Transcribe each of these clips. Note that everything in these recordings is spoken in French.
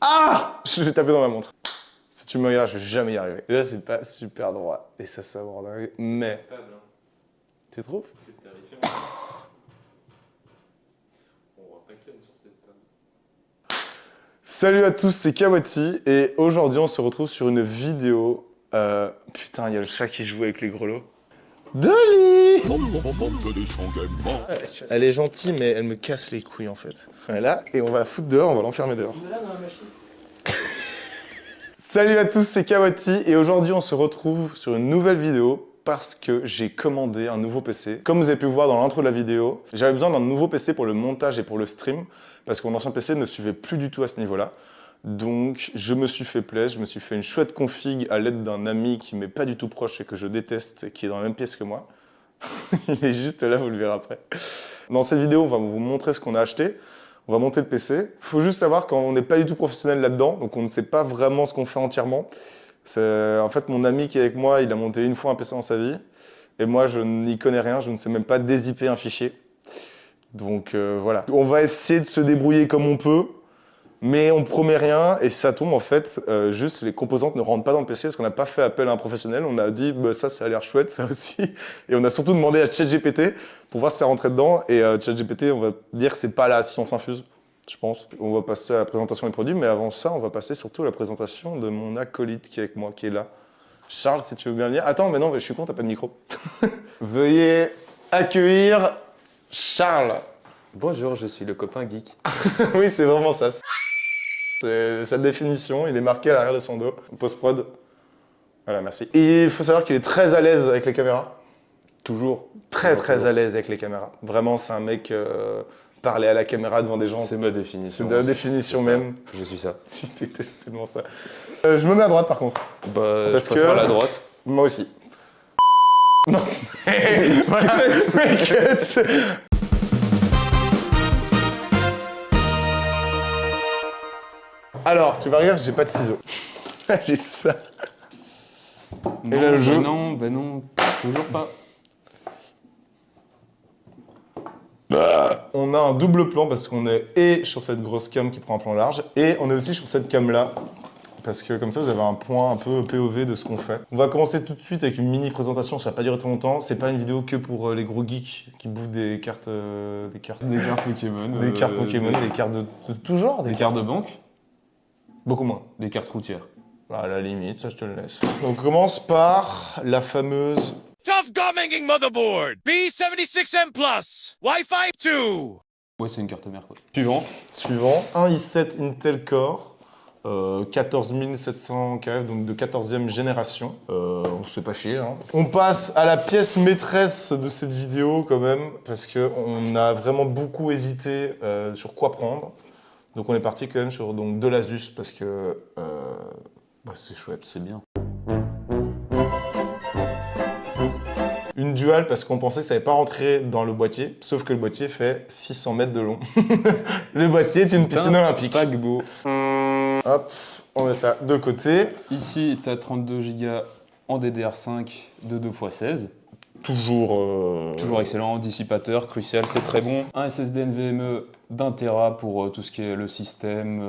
Ah! Je vais taper dans ma montre. Si tu me regardes, je vais jamais y arriver. Là, c'est pas super droit. Et ça s'aborde. Mais. C'est stable, hein. Tu trouves? C'est terrifiant. On voit pas qu'elle sur cette table. Salut à tous, c'est Kawati. Et aujourd'hui, on se retrouve sur une vidéo. Putain, il y a le chat qui joue avec les grelots. Dolly! Elle est gentille, mais elle me casse les couilles en fait. Elle est là, et on va la foutre dehors, on va l'enfermer dehors. Salut à tous, c'est Kawati, et aujourd'hui on se retrouve sur une nouvelle vidéo parce que j'ai commandé un nouveau PC. Comme vous avez pu voir dans l'intro de la vidéo, j'avais besoin d'un nouveau PC pour le montage et pour le stream, parce que mon ancien PC ne suivait plus du tout à ce niveau-là. Donc je me suis fait plaisir, je me suis fait une chouette config à l'aide d'un ami qui m'est pas du tout proche et que je déteste, et qui est dans la même pièce que moi. Il est juste là, vous le verrez après. Dans cette vidéo, on va vous montrer ce qu'on a acheté. On va monter le PC. Il faut juste savoir qu'on n'est pas du tout professionnel là-dedans, donc on ne sait pas vraiment ce qu'on fait entièrement. En fait, mon ami qui est avec moi, il a monté une fois un PC dans sa vie. Et moi, je n'y connais rien, je ne sais même pas dézipper un fichier. Donc voilà. On va essayer de se débrouiller comme on peut. Mais on promet rien, et ça tombe en fait, juste les composantes ne rentrent pas dans le PC parce qu'on n'a pas fait appel à un professionnel. On a dit, bah, ça a l'air chouette, ça aussi. Et on a surtout demandé à ChatGPT pour voir si ça rentrait dedans. Et ChatGPT, on va dire que c'est pas la science infuse, je pense. On va passer à la présentation des produits, mais avant ça, on va passer surtout à la présentation de mon acolyte qui est avec moi, qui est là. Charles, si tu veux bien venir. Attends, mais non, je suis con, t'as pas de micro. Veuillez accueillir Charles. Bonjour, je suis le copain geek. Oui, c'est vraiment ça. C'est sa définition, il est marqué à l'arrière de son dos. Post-prod. Voilà, merci. Et il faut savoir qu'il est très à l'aise avec les caméras. Toujours. Très à l'aise avec les caméras. Vraiment, c'est un mec, parler à la caméra devant des gens. C'est ma définition. C'est la définition même. Je suis ça. Tu détestes tellement ça. Je me mets à droite par contre. Bah, Parce je préfère que- la droite. Moi aussi. Non. Voilà, cut. Alors, tu vas rire, j'ai pas de ciseaux. J'ai ça. Non, là, le jeu bah non, toujours pas. On a un double plan parce qu'on est et sur cette grosse cam qui prend un plan large et on est aussi sur cette cam là parce que comme ça vous avez un point un peu POV de ce qu'on fait. On va commencer tout de suite avec une mini présentation, ça va pas durer très longtemps. C'est pas une vidéo que pour les gros geeks qui bouffent des cartes Pokémon, Des cartes Pokémon. des cartes de tout genre, Des cartes de banque. beaucoup moins. Des cartes routières. À la limite, ça je te le laisse. Donc on commence par la fameuse Tough Gaming Motherboard B76M Plus Wi-Fi 2. Ouais, c'est une carte mère quoi. suivant, un i7 Intel Core, 14700 KF, donc de 14e génération. On se fait pas chier, hein. On passe à la pièce maîtresse de cette vidéo quand même, parce qu'on a vraiment beaucoup hésité sur quoi prendre. Donc on est parti quand même sur donc, de l'Asus, parce que c'est chouette. C'est bien. Une Dual parce qu'on pensait que ça n'allait pas rentrer dans le boîtier, sauf que le boîtier fait 600 mètres de long. Le boîtier est une piscine olympique. Paquebot. Hop, on met ça de côté. Ici, t'as 32 Go en DDR5 de 2x16. Toujours excellent, dissipateur, crucial, c'est très bon. Un SSD NVMe d'1 Tera pour tout ce qui est le système,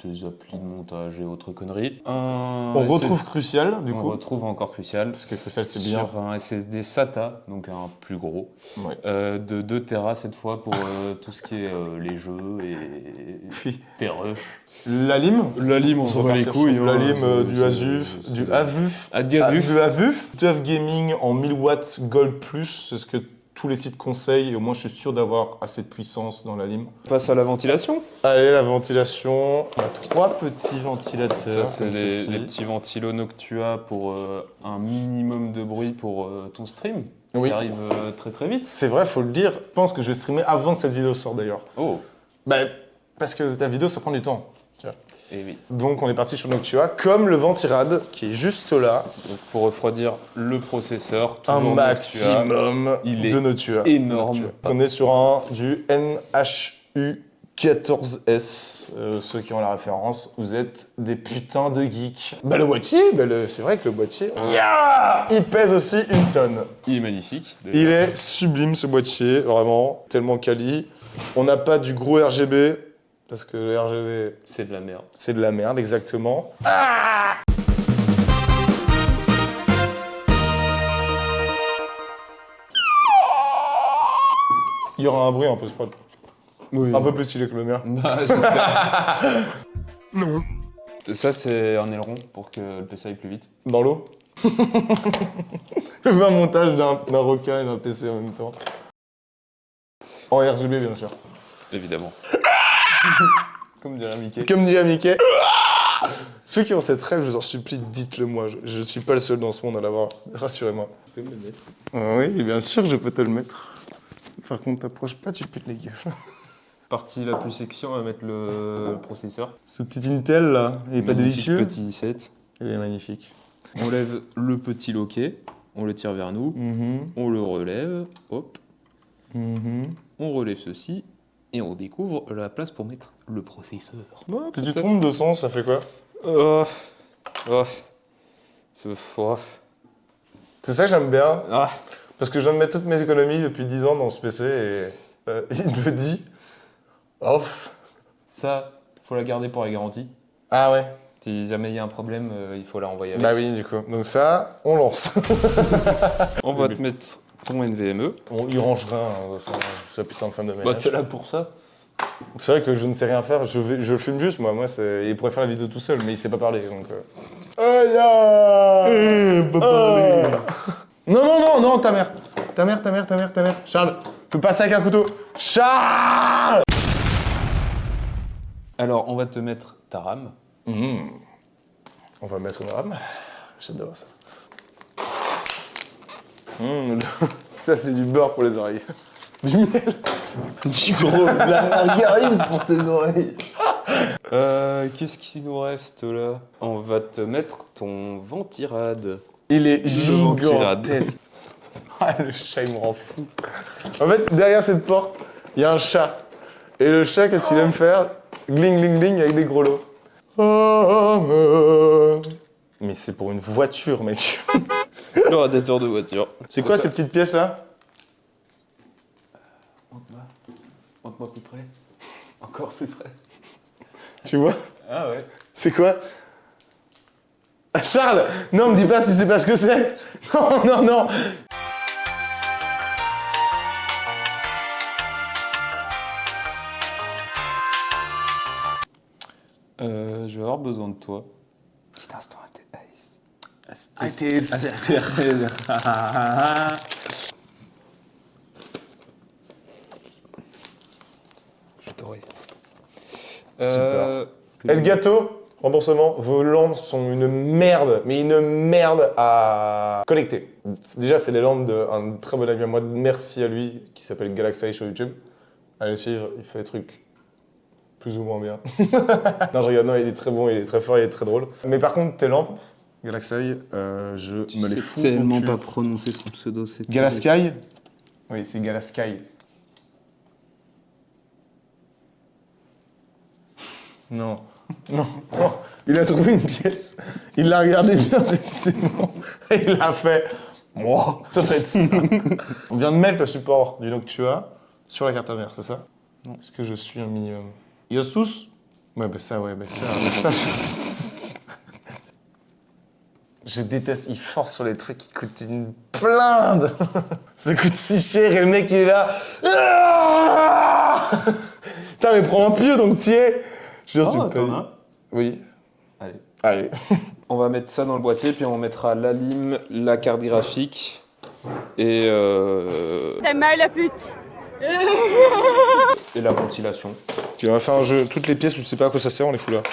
des applis de montage et autres conneries. On retrouve Crucial, du On coup. retrouve encore Crucial. Parce que Crucial, c'est bien. Sur un SSD SATA, donc un plus gros, Ouais. de 2 Tera cette fois pour tout ce qui est les jeux et tes rushs. La lime. La lime, on s'en bat les repartir couilles. sur La hein, lime, c'est- du c'est- Azuf, c'est- du Avuf. Ah, du Avuf. Du Avuf. TUF Gaming en 1000 watts Gold Plus, c'est ce que tous les sites conseillent, et au moins je suis sûr d'avoir assez de puissance dans la lime. On passe à la ventilation. Allez, la ventilation. On a 3 petits ventilateurs. Ça, c'est comme ceci. les petits ventilos Noctua pour un minimum de bruit pour ton stream. Oui. Qui arrive très très vite. C'est vrai, faut le dire. Je pense que je vais streamer avant que cette vidéo sorte d'ailleurs. Oh, Bah, parce que ta vidéo, ça prend du temps. Tu vois. et oui. Donc on est parti sur Noctua, comme le Ventirad qui est juste là. Donc, pour refroidir le processeur, Un toujours Noctua. maximum Il est de Noctua. énorme. On est sur du NHU 14S. Ceux qui ont la référence, vous êtes des putains de geeks. Bah le boîtier, c'est vrai que le boîtier, il pèse aussi une tonne. Il est magnifique. déjà. Il est sublime ce boîtier, vraiment, tellement quali. On n'a pas du gros RGB, parce que le RGB, C'est de la merde. c'est de la merde, exactement. Il y aura un bruit en post-prod. Oui. Un peu plus stylé que le mien. Bah, j'espère. Non. Ça, c'est un aileron pour que le PC aille plus vite. Dans l'eau. Je veux un montage d'un requin et d'un PC en même temps. En RGB, bien sûr. Évidemment. Comme dirait Mickey. Comme dirait Mickey. Ceux qui ont cette rêve, je vous en supplie, dites-le moi. Je suis pas le seul dans ce monde à l'avoir. Rassurez-moi. Tu peux me le mettre. Oui, bien sûr que je peux te le mettre. Par contre, t'approches pas, tu pètes les gueules. Partie la plus sexy, on va mettre le processeur. Ce petit Intel là, il est pas Magnifique délicieux. Petit i7. Il est magnifique. On lève le petit loquet, on le tire vers nous, on le relève, hop, on relève ceci, et on découvre la place pour mettre le processeur. Si tu te trompes de sens, ça fait quoi? C'est fort. C'est ça que j'aime bien. Ah. Parce que je viens de mettre toutes mes économies depuis 10 ans dans ce PC et il me dit off. Ça, faut la garder pour la garantie. Ah ouais. Si jamais il y a un problème, il faut la renvoyer avec. Bah oui, du coup. Donc ça, on lance. On va te mettre ton NVMe. Il range rien, hein, de toute façon, c'est putain de femme de Bah ménage. t'es là pour ça. C'est vrai que je ne sais rien faire, je le filme juste moi. Il pourrait faire la vidéo tout seul, mais il sait pas parler donc. Non, ta mère. Ta mère. Charles, tu peux passer avec un couteau. Charles. Alors, on va te mettre ta RAM. On va mettre une rame. J'adore ça. Ça, c'est du beurre pour les oreilles. Du miel. Du gros, de la margarine pour tes oreilles. Qu'est-ce qu'il nous reste là? On va te mettre ton Ventirad. Il est Ventirad. gigantesque. Ah, le chat, il me rend fou. En fait, derrière cette porte, il y a un chat. Et le chat, qu'est-ce qu'il aime faire? Gling, gling, gling, avec des gros lots. Mais c'est pour une voiture, mec. Le radiateur de voiture. C'est quoi ces petites pièces là? Montre-moi plus près. Encore plus près. Tu vois? Ah ouais. C'est quoi? Ah, Charles! Non, me dis pas si tu sais pas ce que c'est! Non! Je vais avoir besoin de toi. Petit instant ATS. Je t'aurai. El Gato, remboursement, vos lampes sont une merde, mais une merde à connecter. Déjà, c'est les lampes d'un très bon ami à moi, merci à lui, qui s'appelle Galaxy sur YouTube. Allez le suivre, il fait des trucs plus ou moins bien. Non, je regarde, non, il est très bon, il est très fort, il est très drôle. Mais par contre, tes lampes, Galaxy, je me les fous au tellement cul. pas prononcer son pseudo, c'est Galasky? Oui, c'est Galasky. Non. Il a trouvé une pièce, il l'a regardé bien précisément, et il a fait Wow, ça doit être ça. On vient de mettre le support du Noctua sur la carte mère, c'est ça? Non. Est-ce que je suis un minimum? Yosus? Ouais, bah ça. Je déteste, il force sur les trucs qui coûtent une blinde. Ça coûte si cher et le mec il est là. Putain, mais prends un pieu donc t'y es. Je suis pas dit. Oui. Allez. On va mettre ça dans le boîtier, puis on mettra la lime, la carte graphique et Ta mère la pute. la ventilation. Ok, on va faire un jeu. Toutes les pièces où tu sais pas à quoi ça sert, on les fout là.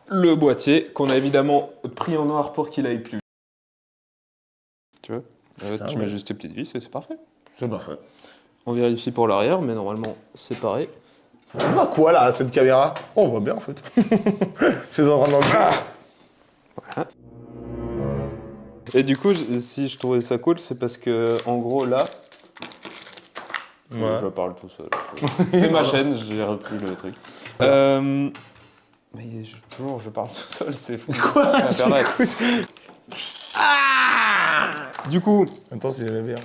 Le boîtier qu'on a évidemment pris en noir pour qu'il aille plus. Tu vois tu mets juste tes petites vis et c'est parfait. C'est parfait. On vérifie pour l'arrière, mais normalement c'est pareil. On voit quoi là, cette caméra? Oh, on voit bien en fait. Je les en train de... Voilà. Et du coup, si je trouvais ça cool, c'est parce que, en gros, là, je parle tout seul. C'est ma chaîne, j'ai repris le truc. Mais toujours, je parle tout seul, c'est fou. Quoi? Internet. Du coup, Attends, si j'aimais bien.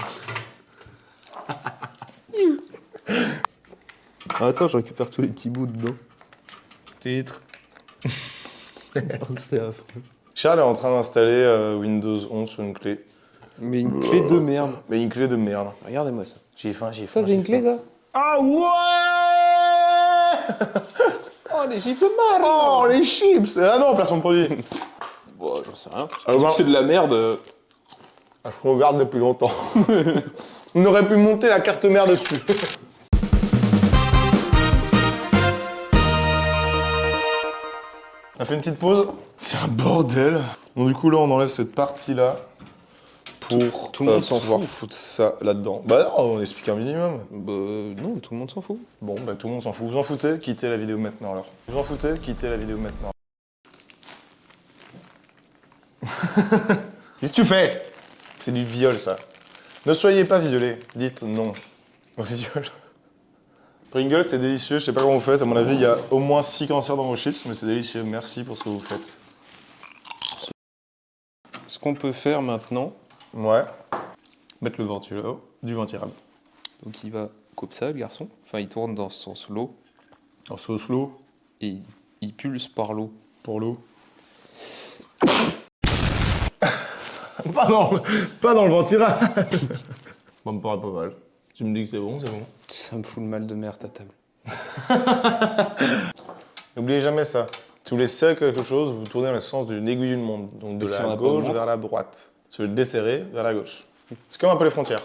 Attends, je récupère tous les petits bouts dedans. Titre. C'est affreux. Charles est en train d'installer Windows 11 sur une clé. mais une clé de merde. Mais une clé de merde. Regardez-moi ça. J'ai faim. Ça, c'est une clé, ça? Ah ouais. Oh, les chips Mario! Oh, les chips. Ah non, placement de produit. Bon, j'en sais rien. Ah bah. C'est de la merde. Je regarde depuis longtemps. On aurait pu monter la carte mère dessus. On a fait une petite pause. C'est un bordel. Donc du coup là on enlève cette partie là pour Tout le monde s'en pouvoir fout. foutre ça là-dedans. Bah non, on explique un minimum. Bah, non, tout le monde s'en fout. Bon bah tout le monde s'en fout. Vous en foutez? Quittez la vidéo maintenant alors. Vous en foutez? Quittez la vidéo maintenant. Qu'est-ce que tu fais? C'est du viol ça. Ne soyez pas violés. Dites non au viol. Pringles, c'est délicieux. Je sais pas comment vous faites. À mon avis, il y a au moins 6 cancers dans vos chips, mais c'est délicieux. Merci pour ce que vous faites. Ce qu'on peut faire maintenant, Ouais. Mettre le ventilo du ventilable. donc il va comme ça, le garçon. Enfin, il tourne dans ce sens l'eau En sauce l'eau et il pulse par l'eau. pour l'eau. pas dans le ventilable. Bon, me paraît pas mal. Tu me dis que c'est bon, c'est bon. Ça me fout le mal de mer, ta table. N'oubliez jamais ça. Si vous voulez serrer quelque chose, vous tournez dans le sens d'une aiguille d'une montre. Donc de Et si on la a pas de gauche montre vers la droite. Si vous voulez le desserrer, vers la gauche. C'est comme un peu les frontières.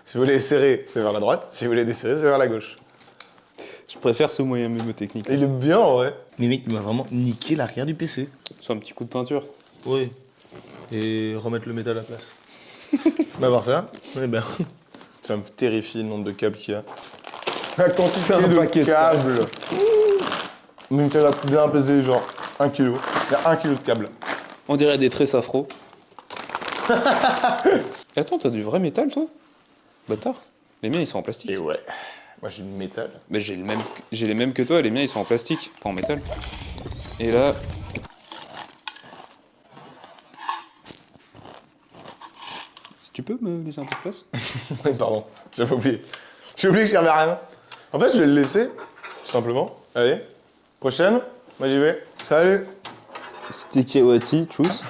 Si vous voulez serrer, c'est vers la droite. Si vous voulez desserrer, c'est vers la gauche. Je préfère ce moyen mnémotechnique. Et il est bien en vrai. Mais mec, tu m'as vraiment niqué l'arrière du PC. C'est un petit coup de peinture. Oui. Et remettre le métal à la place. Bah parfait. Eh ben. Ça me terrifie le nombre de câbles qu'il y a. La quantité C'est un de paquet de câbles. Mais ça va bien peser genre 1 kg. Il y a 1 kg de câbles. On dirait des tresses afro. Et attends, t'as du vrai métal, toi? Bâtard. Les miens, ils sont en plastique. Et ouais. Moi j'ai du métal. Mais j'ai les mêmes que toi, les miens, ils sont en plastique, pas en métal. Et là... Si tu peux me laisser un peu de place? Oui, pardon. J'avais oublié. J'ai oublié que je servais à rien. En fait, je vais le laisser, tout simplement. Allez. Prochaine. Moi j'y vais. Salut. Sticky Wati, tchuss.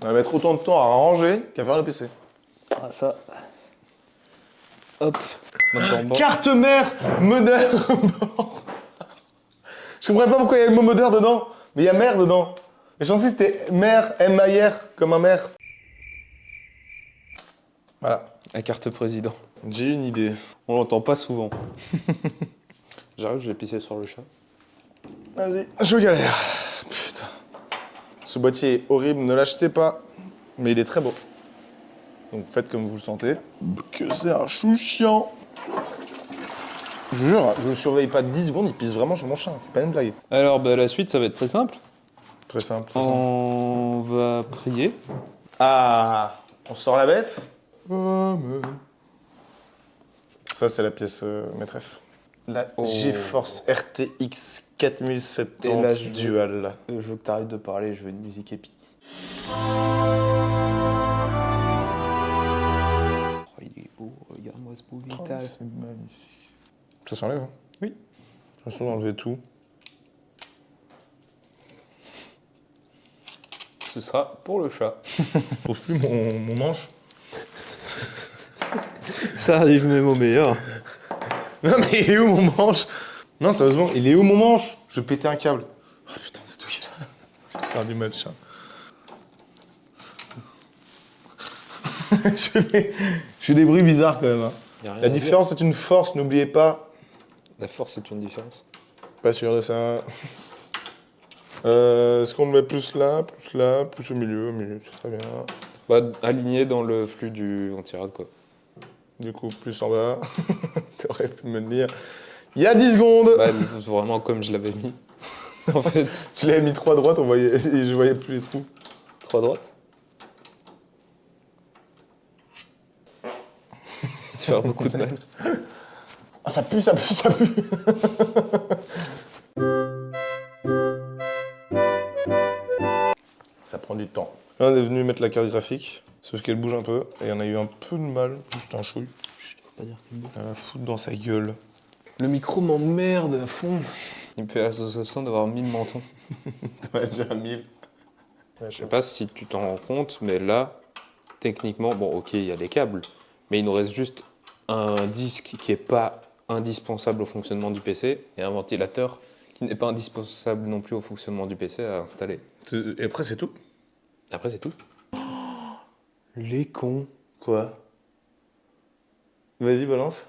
On va mettre autant de temps à ranger qu'à faire le PC. Ah, ça. Hop. Carte mère modeur. Je comprends pas pourquoi il y a le mot modeur dedans, mais il y a mère dedans. Et je pensais que c'était mère, M-A-I-R, comme un maire. Voilà. La carte président. J'ai une idée. On l'entend pas souvent. J'arrive, je vais pisser sur le chat. Vas-y, je galère. Putain. Ce boîtier est horrible, ne l'achetez pas. Mais il est très beau. Donc faites comme vous le sentez. Que c'est un chou chiant. Je vous jure, je le surveille pas 10 secondes, il pisse vraiment sur mon chien. C'est pas une blague. Alors, bah, la suite, ça va être très simple. Très simple, très simple. On va prier. Ah, on sort la bête. Amen. Ça, c'est la pièce maîtresse. La Oh. GeForce RTX Et là, 4070 Dual. Je veux que t'arrêtes de parler, je veux une musique épique. Oh, il est beau, regarde-moi ce beau vitage. C'est magnifique. Ça s'enlève, hein? Oui. De toute façon, on a enlevé tout. Ce sera pour le chat. Je trouve plus mon manche. Ça arrive même au meilleur. Non, mais il est où mon manche? Non, sérieusement, il est où mon manche? Je vais péter un câble. Oh putain, c'est tout qui est là. Je vais faire du match. Je fais des bruits bizarres quand même. Hein. Y a rien La à dire. différence est une force, n'oubliez pas. La force, c'est une différence. Pas sûr de ça. Est-ce qu'on le met plus là, plus au milieu, c'est très bien. Bah, aligné dans le flux du anti-rad, quoi. Du coup, plus en bas. T'aurais pu me le dire. Il y a 10 secondes. Bah, vraiment comme je l'avais mis. En fait, Tu l'avais mis 3 à droite, je voyais plus les trous. 3 à droite. Tu vas faire beaucoup de mal. Ah, ça pue, ça pue, ça pue. Ça prend du temps. Là, on est venu mettre la carte graphique, sauf qu'elle bouge un peu, et on a eu un peu de mal, juste un chouille. Pas dire qu'il me À la foutre dans sa gueule. Le micro m'emmerde à fond. Il me fait l'association d'avoir 1000 mentons. T'en as déjà 1000. Je sais pas si tu t'en rends compte, mais là, techniquement, bon, ok, il y a les câbles, mais il nous reste juste un disque qui est pas indispensable au fonctionnement du PC et un ventilateur qui n'est pas indispensable non plus au fonctionnement du PC à installer. Et après, c'est tout? Après, c'est tout. Les cons. Quoi? Vas-y, balance.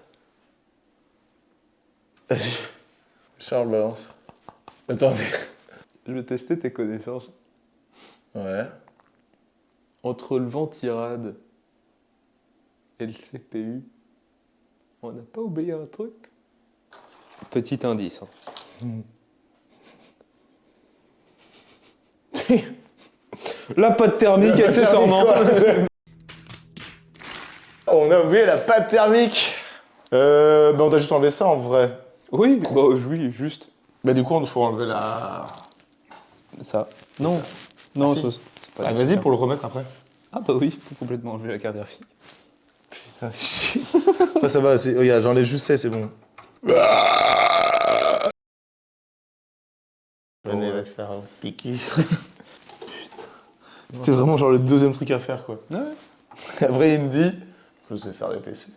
Vas-y. Charles, balance. Attendez. Je vais tester tes connaissances. Ouais. Entre le ventirad et le CPU, on n'a pas oublié un truc. Petit indice. La pâte thermique, accessoirement. On a oublié la pâte thermique. On doit juste enlever ça en vrai. Oui, bah oui, juste Bah du coup, il faut enlever la... ça. Non, ça. non, Ah, si. c'est pas Ah, vas-y nécessaire. pour le remettre après. Ah bah oui, il faut complètement enlever la carte graphique. Putain, après ça va, regarde, j'enlève juste ça et c'est bon. Venez, va te faire piquer. Putain. C'était vraiment genre le deuxième truc à faire quoi. Ouais. Après il me dit, je sais faire les PC.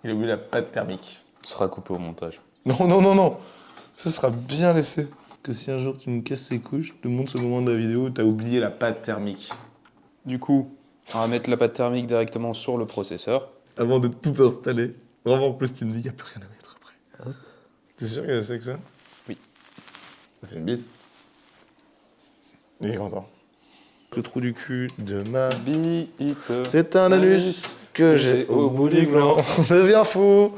Il a oublié la pâte thermique. Ce sera coupé au montage. Non, non, non, non. Ça sera bien laissé. Que si un jour tu me casses ces couches, je te montre ce moment de la vidéo où t'as oublié la pâte thermique. Du coup, on va mettre la pâte thermique directement sur le processeur. Avant de tout installer. Vraiment, en plus, tu me dis qu'il n'y a plus rien à mettre après. T'es sûr qu'il y a ça que ça? Oui. Ça fait une bite. Il est content. Le trou du cul de ma... Bite. C'est un anus que j'ai au bout du gland. On devient fou.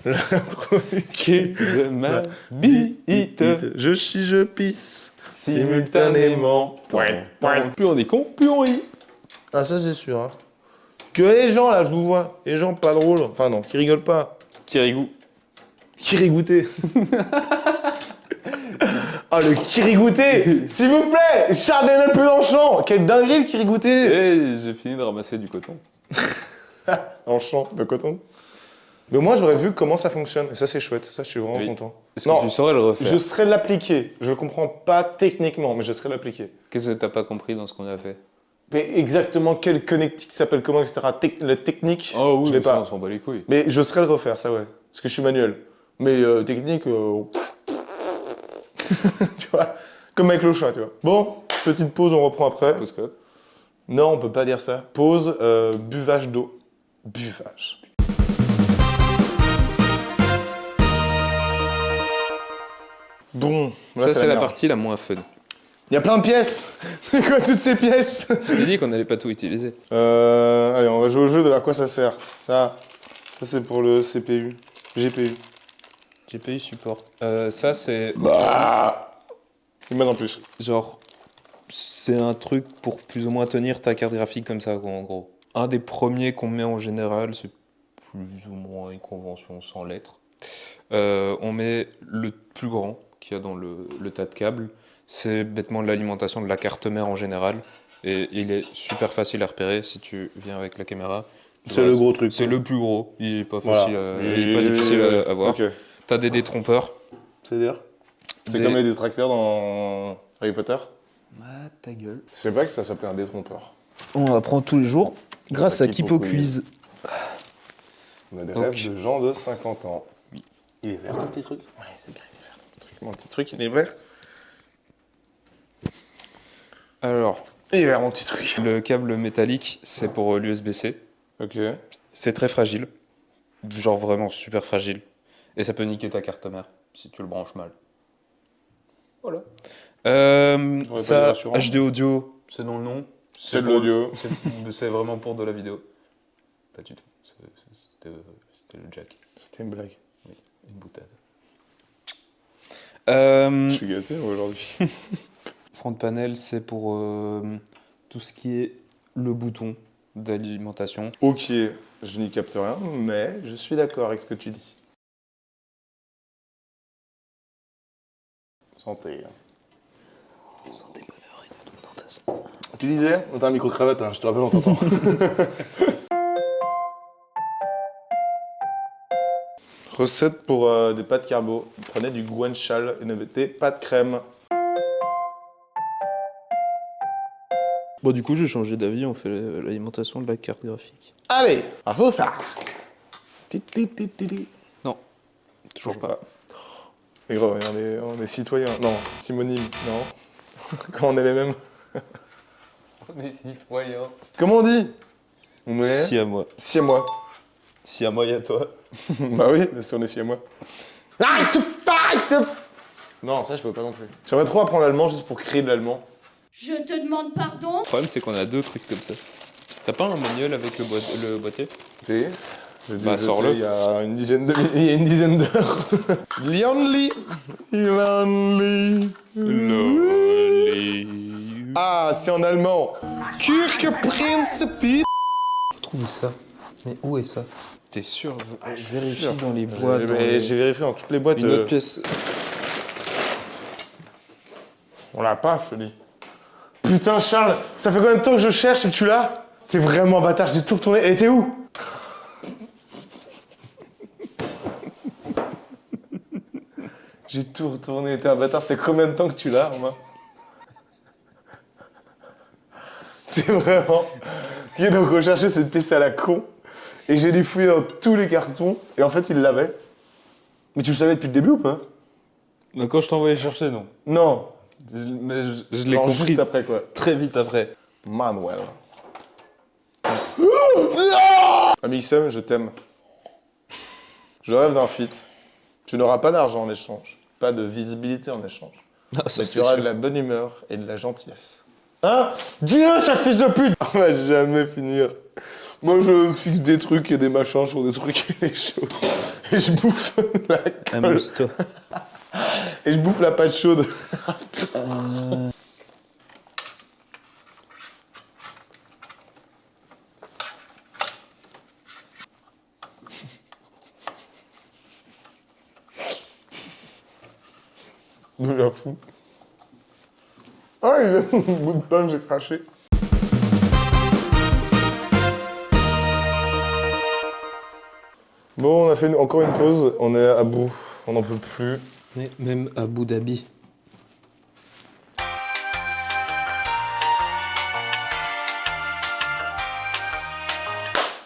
Le trou du cul de ma bite. Je chie, je pisse. Simultanément. Plus on est con, plus on rit. Ah, ça, c'est sûr. Hein. Que les gens, là, je vous vois. Les gens pas drôles. Enfin, non, qui rigolent pas. Kirigou. Kirigouté. Ah, le kirigouté. S'il vous plaît. Charles n'est même plus dans le champ. Quelle dinguerie, le kirigouté. Et j'ai fini de ramasser du coton. Dans le champ de coton. Mais moi, j'aurais vu comment ça fonctionne. Et ça, c'est chouette. Ça, je suis vraiment Oui. content. Est-ce Non, que tu saurais le refaire? je serais l'appliquer. Je comprends pas techniquement, mais je serais l'appliquer. Qu'est-ce que t'as pas compris dans ce qu'on a fait? Mais exactement quelle connectique s'appelle comment, etc. La technique, Oh oui, je l'ai ça, pas. on s'en bat les couilles. Mais je serais le refaire, ça ouais. Parce que je suis manuel. Mais technique, tu vois, comme avec le chat, tu vois. Bon, petite pause, on reprend après. Pause clope. Non, on peut pas dire ça. Pause, buvage d'eau. Buvage. Bon, là, Ça, c'est la merde. partie la moins fun. Il y a plein de pièces. C'est quoi toutes ces pièces? Je t'ai dit qu'on n'allait pas tout utiliser. Allez, on va jouer au jeu de à quoi ça sert. Ça c'est pour le CPU. GPU. GPU support. Ça, c'est Bah. Une bonne en plus. genre... C'est un truc pour plus ou moins tenir ta carte graphique comme ça, quoi, en gros. Un des premiers qu'on met en général, c'est plus ou moins une convention sans lettres. On met le plus grand qu'il y a dans le tas de câbles. C'est bêtement de l'alimentation de la carte mère en général. Et il est super facile à repérer si tu viens avec la caméra. C'est le gros truc. C'est quoi. le plus gros. Il est pas Voilà. facile, il est pas difficile à voir. Ok. T'as des détrompeurs. C'est-à-dire C'est Des- comme les détracteurs dans Harry Potter. Ah, ta gueule. Je sais pas que ça s'appelait un détrompeur. On apprend tous les jours grâce à Kipo Kipo Quiz. On a des Donc- rêves de gens de 50 ans. Oui. Il est vert, mon petit truc. Ouais, c'est bien, il est vert, mon petit truc. Mon petit truc, il est vert. Alors, Il est vert, mon petit truc. le câble métallique, c'est pour l'USB-C. Ok. C'est très fragile. Genre vraiment super fragile. Et ça peut niquer ta carte mère si tu le branches mal. Voilà. pas Ça, dire rassurant. HD audio, c'est dans le nom. C'est de pour- l'audio. C'est vraiment pour de la vidéo. Pas du tout. C'était le jack. C'était une blague. Une boutade. Je suis gâté moi, aujourd'hui. Front panel, c'est pour tout ce qui est le bouton d'alimentation. Ok, je n'y capte rien, mais je suis d'accord avec ce que tu dis. Santé. Santé, bonheur et notre bonne tasse. Tu disais on t'a un micro-cravate, hein, je te rappelle, on t'entend. Recette pour des pâtes carbo. Prenez du guanciale et ne mettez pas de crème. Bon, du coup, j'ai changé d'avis, on fait l'alimentation de la carte graphique. Allez, à faux ça. Non, toujours pas. Mais gros, on est citoyens. Non, Simonime, non. Comment on est les mêmes? On est citoyens. Comment on dit? On est Si à moi. si à moi. Si à moi, il y a toi. Bah oui, mais si on est si à moi. Non, ça je peux pas non plus. J'aimerais trop apprendre l'allemand juste pour créer de l'allemand. Je te demande pardon. Le problème, c'est qu'on a deux trucs comme ça. T'as pas un manuel avec le boîtier? Tu Bah, sors-le. Il y a une dizaine d'heures. Lionly. Ah, c'est en allemand. Kirchprinzip. Faut trouver ça. Mais où est ça? T'es sûr? Je vérifie sûr. dans les boîtes. dans les- J'ai vérifié dans toutes les boîtes. Une autre pièce. On l'a pas, je te dis. Putain, Charles, ça fait combien de temps que je cherche et que tu l'as? T'es vraiment bâtard, j'ai tout retourné. Elle était où? J'ai tout retourné, t'es un bâtard, c'est combien de temps que tu l'as, Romain? C'est vraiment... Ok, donc on cherchait cette PC à la con, et j'ai dû fouiller dans tous les cartons, et en fait, il l'avait. Mais tu le savais depuis le début ou pas? Quand je t'ai envoyé chercher, non. Non. Mais je l'ai Genre compris juste après, quoi. très vite après. Manuel. Ami Sam, je t'aime. Je rêve d'un feat. Tu n'auras pas d'argent en échange, pas de visibilité en échange. Ah, ça, Mais tu auras de la bonne humeur et de la gentillesse. Hein? Dis-le, cette fils de pute! On va jamais finir. Moi, je fixe des trucs et des machins sur des trucs et des choses. Et je bouffe la colle. Amuse-toi. Et je bouffe la pâte chaude. Devient fou. Ah, il y a un bout de pain que j'ai craché. Bon, on a fait encore une pause. On est à bout. On n'en peut plus. Mais même à Abu Dhabi.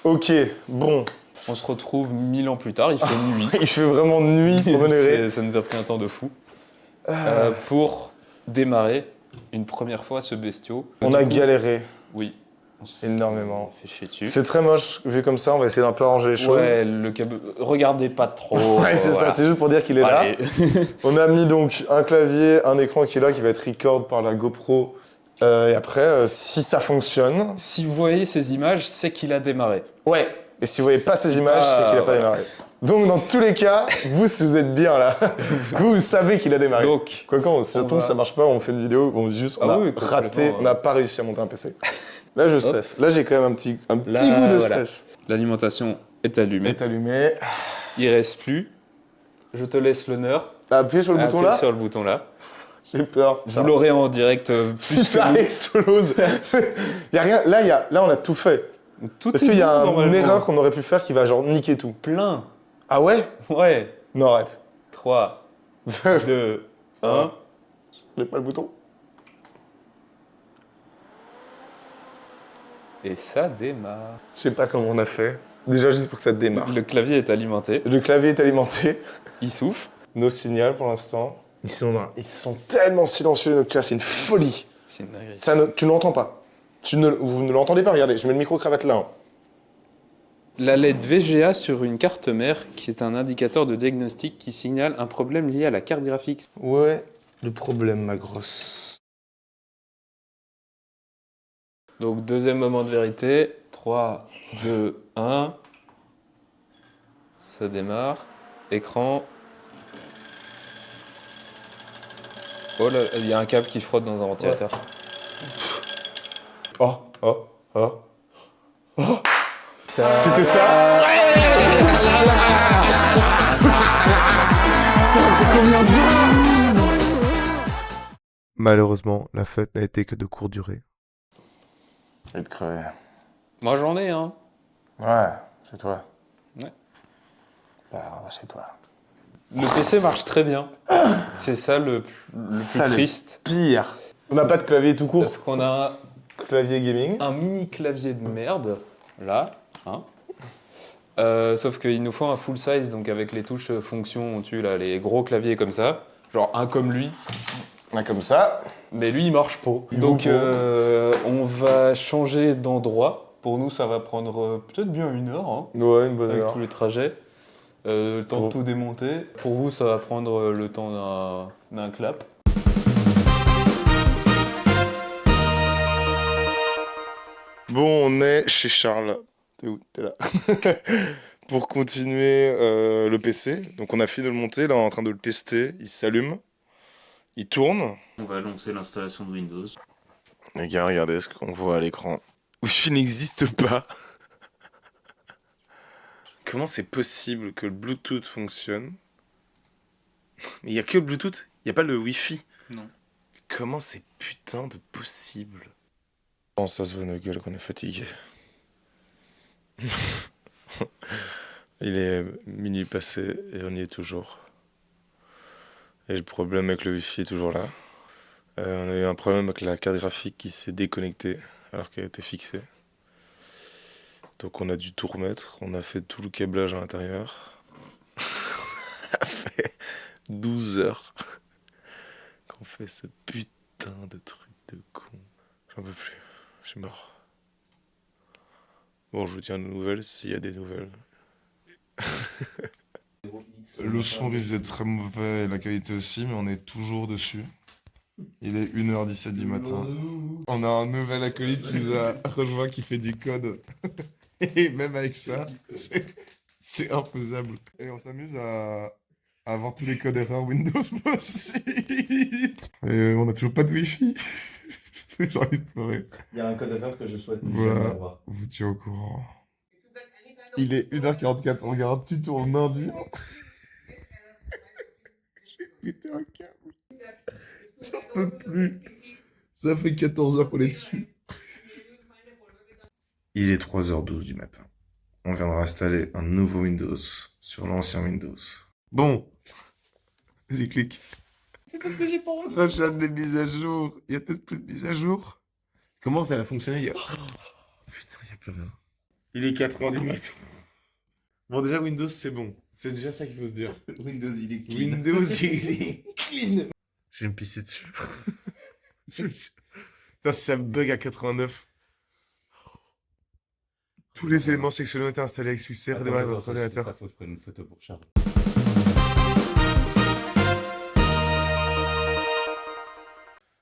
Ok, bon. On se retrouve 1000 ans plus tard, il fait nuit. Il fait vraiment nuit pour vénérer. Ça nous a pris un temps de fou. Pour démarrer une première fois ce bestiau. On Du a coup, galéré Oui. On s'est énormément. fait chier dessus. C'est très moche vu comme ça, on va essayer d'un peu arranger les choses. Ouais, le câble. Regardez pas trop. Ouais, c'est voilà. ça, c'est juste pour dire qu'il est là. Allez. On a mis donc un clavier, un écran qui est là, qui va être record par la GoPro. Et après, si ça fonctionne... Si vous voyez ces images, c'est qu'il a démarré. Ouais. Et si vous voyez pas ces images, c'est qu'il a pas voilà. démarré. Donc dans tous les cas, vous, si vous êtes bien là, vous savez qu'il a démarré. Donc, Quoi quand, si ça on tombe, va- ça marche pas, on fait une vidéo, on dit juste, on Ah a oui, raté, complètement, on n'a pas réussi à monter un PC. Là, je stresse. Là, j'ai quand même un petit Là, goût de voilà. stress. l'alimentation est allumée. Est allumé. Il reste plus je te laisse l'honneur. Appuyez sur le bouton Appuie là. sur le bouton là. J'ai peur. Vous l'aurez en direct Si plus ça que explose. Y a rien. Là, on a tout fait. nous. Tout Est-ce est qu'il y a bon, une normalement. erreur qu'on aurait pu faire qui va genre niquer tout? Plein. Ah ouais? Ouais. Non, arrête. 3, 2, 1. J'ai pas le bouton. Et ça démarre. Je sais pas comment on a fait. Déjà, juste pour que ça démarre. Le clavier est alimenté. Le clavier est alimenté. Il souffle. Nos signaux pour l'instant. Ils sont tellement silencieux, les Noctua, c'est une folie. C'est une dinguerie. Tu ne l'entends pas. Vous ne l'entendez pas, regardez. Je mets le micro-cravate là. Hein. La LED VGA sur une carte mère, qui est un indicateur de diagnostic qui signale un problème lié à la carte graphique. Ouais, le problème, ma grosse. Donc, deuxième moment de vérité. 3, 2, 1. Ça démarre. Écran. Oh là, il y a un câble qui frotte dans un ventilateur. Oh. C'était ça. Malheureusement, la fête n'a été que de courte durée. Je vais te crever. Moi, j'en ai, hein. Ouais, c'est toi. Ouais. Bah, c'est toi. Le PC marche très bien. C'est ça le plus triste. Pire. On n'a pas de clavier tout court. Parce qu'on a Clavier gaming. un mini clavier de merde, là, hein. Sauf qu'il nous faut un full size, donc avec les touches fonction au-dessus, là, les gros claviers comme ça. Genre un comme lui, Comme ça. mais lui il marche pas. Il Donc vaut pas. on va changer d'endroit. Pour nous, ça va prendre peut-être bien 1 heure, hein, Ouais, une bonne avec heure. tous les trajets. Le temps Pour- de tout démonter. Pour vous, ça va prendre le temps d'un clap. Bon, on est chez Charles. T'es où? T'es là. Pour continuer le PC. Donc on a fini de le monter, là on est en train de le tester. Il s'allume. Il tourne. On va lancer l'installation de Windows. Les gars, regardez ce qu'on voit à l'écran. Wi-Fi n'existe pas. Comment c'est possible que le Bluetooth fonctionne? Mais il n'y a que le Bluetooth, il n'y a pas le Wi-Fi. Non. Comment c'est putain de possible? Bon, ça se voit nos gueules qu'on est fatigué. Il est minuit passé et on y est toujours. Et le problème avec le Wi-Fi est toujours là. On a eu un problème avec la carte graphique qui s'est déconnectée alors qu'elle était fixée. Donc on a dû tout remettre. On a fait tout le câblage à l'intérieur. Ça fait 12 heures qu'on fait ce putain de truc de con. J'en peux plus. Je suis mort. Bon, je vous tiens de nouvelles s'il y a des nouvelles. Le son risque d'être très mauvais et la qualité aussi, mais on est toujours dessus. Il est 1h17 du matin. On a un nouvel acolyte qui nous a rejoint, qui fait du code. Et même avec ça, c'est infaisable. Et on s'amuse à avoir tous les codes erreurs Windows possibles. Et on n'a toujours pas de Wi-Fi. J'ai envie de pleurer. Il y a un code erreur que je souhaite ne Voilà. jamais avoir. On vous tient au courant. Il est 1h44, on regarde tuto en indien. J'ai pété un câble. J'en peux plus. Ça fait 14 heures qu'on est dessus. Il est 3h12 du matin. On vient de réinstaller un nouveau Windows sur l'ancien Windows. Bon. Vas-y, clique. C'est parce que j'ai pas envie. Regarde les mises à jour. Il y a peut-être plus de mises à jour. Comment ça a fonctionné hier? Putain, il n'y a plus rien. Il est 4h du matin. Bon, déjà, Windows, c'est bon. C'est déjà ça qu'il faut se dire. Windows, il est clean. Windows, il est clean. Je vais me pisser dessus. Putain, si ça bug à 89. Tous les éléments sectionnés ont été installés avec succès. Redémarrez votre ordinateur. Faut que je prenne une photo pour Charles.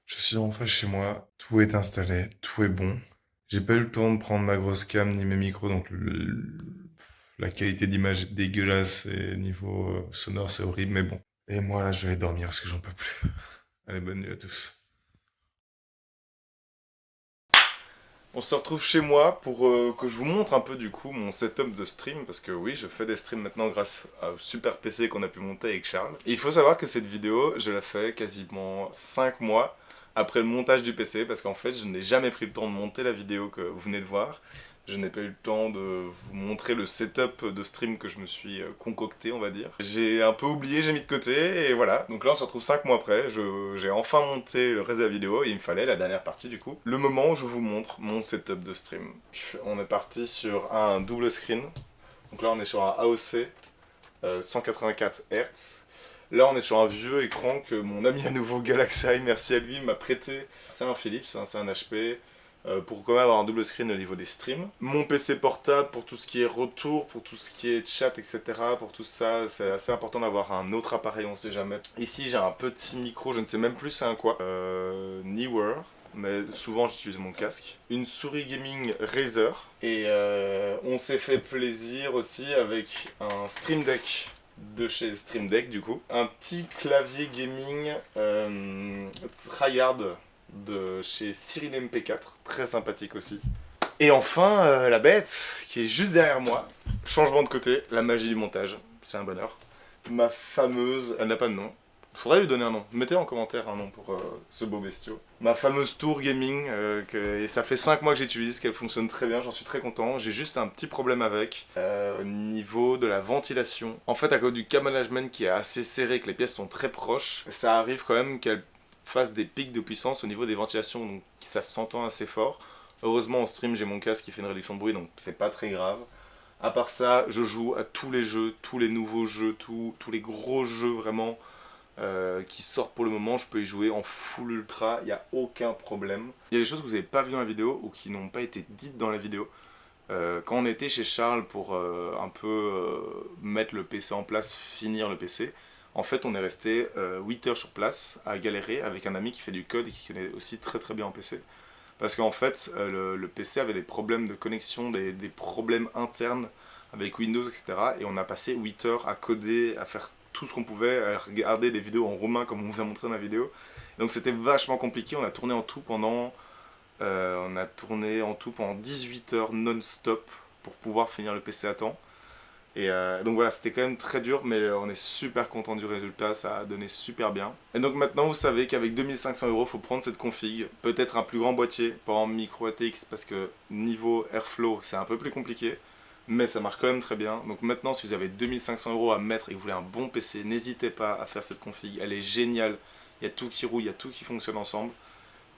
Je suis enfin chez moi. Tout est installé. Tout est bon. J'ai pas eu le temps de prendre ma grosse cam ni mes micros, donc la qualité d'image est dégueulasse et niveau sonore c'est horrible, mais bon. Et moi là je vais dormir parce que j'en peux plus. Allez, bonne nuit à tous. On se retrouve chez moi pour que je vous montre un peu du coup mon setup de stream, parce que oui, je fais des streams maintenant grâce au super PC qu'on a pu monter avec Charles. Et il faut savoir que cette vidéo, je la fais quasiment 5 mois après le montage du PC, parce qu'en fait, je n'ai jamais pris le temps de monter la vidéo que vous venez de voir. Je n'ai pas eu le temps de vous montrer le setup de stream que je me suis concocté, on va dire. J'ai un peu oublié, j'ai mis de côté, et voilà. Donc là, on se retrouve 5 mois après. J'ai enfin monté le reste de la vidéo, et il me fallait la dernière partie, du coup. Le moment où je vous montre mon setup de stream. On est parti sur un double screen. Donc là, on est sur un AOC 184 Hz. Là, on est sur un vieux écran que mon ami à nouveau Galaxy, merci à lui, m'a prêté. C'est un Philips, c'est un HP. Pour quand même avoir un double screen au niveau des streams. Mon PC portable pour tout ce qui est retour, pour tout ce qui est chat, etc. Pour tout ça, c'est assez important d'avoir un autre appareil, on sait jamais. Ici, j'ai un petit micro, je ne sais même plus c'est un quoi. Newer, mais souvent j'utilise mon casque. Une souris gaming Razer. Et on s'est fait plaisir aussi avec un Stream Deck de chez Stream Deck du coup. Un petit clavier gaming Tryhard de chez Cyril MP4, très sympathique aussi. Et enfin, la bête, qui est juste derrière moi. Changement de côté, la magie du montage, c'est un bonheur. Ma fameuse, elle n'a pas de nom. Faudrait lui donner un nom. Mettez en commentaire un nom pour ce beau bestiau. Ma fameuse tour gaming, et ça fait 5 mois que j'utilise, qu'elle fonctionne très bien, j'en suis très content. J'ai juste un petit problème avec, au niveau de la ventilation. En fait, à cause du câble management qui est assez serré, que les pièces sont très proches, ça arrive quand même qu'elle fasse des pics de puissance au niveau des ventilations, donc ça s'entend assez fort. Heureusement en stream j'ai mon casque qui fait une réduction de bruit, donc c'est pas très grave. À part ça, je joue à tous les jeux, tous les nouveaux jeux, tous les gros jeux vraiment qui sortent pour le moment, je peux y jouer en full ultra, il n'y a aucun problème. Il y a des choses que vous n'avez pas vues dans la vidéo ou qui n'ont pas été dites dans la vidéo. Quand on était chez Charles pour un peu mettre le PC en place, finir le PC, en fait, on est resté 8 heures sur place à galérer avec un ami qui fait du code et qui connaît aussi très très bien en PC. Parce qu'en fait, le PC avait des problèmes de connexion, des problèmes internes avec Windows, etc. Et on a passé 8 heures à coder, à faire tout ce qu'on pouvait, à regarder des vidéos en roumain comme on vous a montré dans la vidéo. Donc c'était vachement compliqué, on a tourné en tout pendant 18 heures non-stop pour pouvoir finir le PC à temps. Et donc voilà, c'était quand même très dur, mais on est super content du résultat, ça a donné super bien. Et donc maintenant, vous savez qu'avec 2500 €, il faut prendre cette config, peut-être un plus grand boîtier, pas en micro ATX, parce que niveau Airflow, c'est un peu plus compliqué, mais ça marche quand même très bien. Donc maintenant, si vous avez 2500 € à mettre et que vous voulez un bon PC, n'hésitez pas à faire cette config, elle est géniale, il y a tout qui roule, il y a tout qui fonctionne ensemble.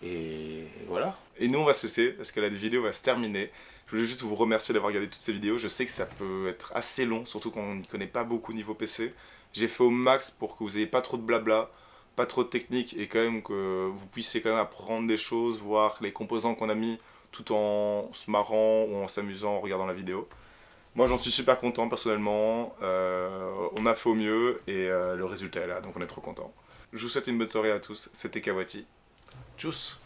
Et voilà. Et nous on va se laisser parce que la vidéo va se terminer. Je voulais juste vous remercier d'avoir regardé toutes ces vidéos. Je sais que ça peut être assez long, surtout quand on n'y connaît pas beaucoup niveau PC. J'ai fait au max pour que vous n'ayez pas trop de blabla, pas trop de technique et quand même que vous puissiez quand même apprendre des choses, voir les composants qu'on a mis tout en se marrant ou en s'amusant en regardant la vidéo. Moi j'en suis super content personnellement, on a fait au mieux et le résultat est là, donc on est trop content. Je vous souhaite une bonne soirée à tous, c'était Kawati. Tchuss!